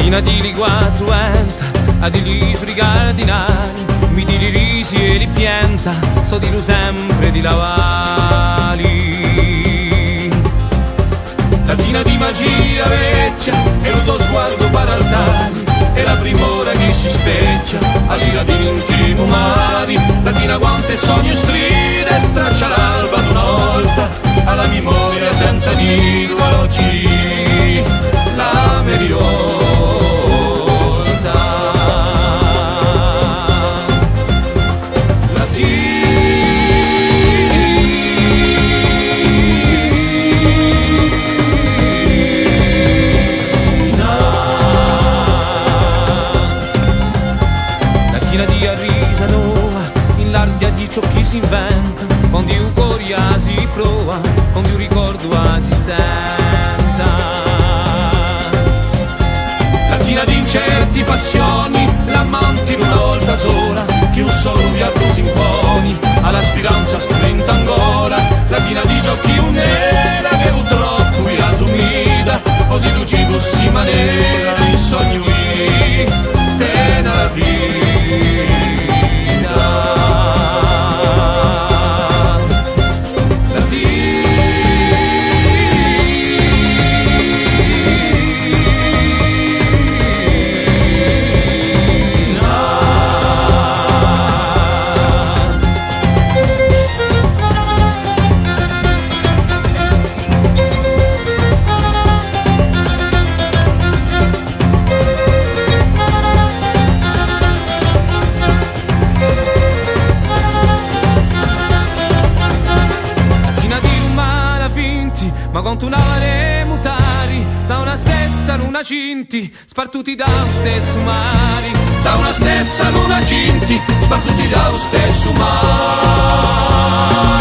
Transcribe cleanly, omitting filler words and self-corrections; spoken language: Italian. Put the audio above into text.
Latina di li quatruenta, a di li frigardinali, mi di li risi e li pienta, so di lu sempre di lavali. Latina di magia vecchia, e lo tuo sguardo paraltali, e la primora che si specchia, all'ira di l'intimo mari. Latina quante sogni stride, straccia l'alba d'una volta, alla memoria senza nido oggi la meriolta. Latina di arrisa nuova, in l'ardia di ciò chi si inventa, quando un coria si prova, quando un ricordo si stenta. Latina di incerti passioni, l'amante una volta sola, che un solo viaggio si imponi, alla speranza strinta ancora. Latina di giochi un'era che purtroppo vi assumida, così tu ci fossi manera, in sogno te la vita. Ma continuare mutari da una stessa luna cinti, spartuti da lo stesso mare. Da una stessa luna cinti, spartuti da lo stesso mare.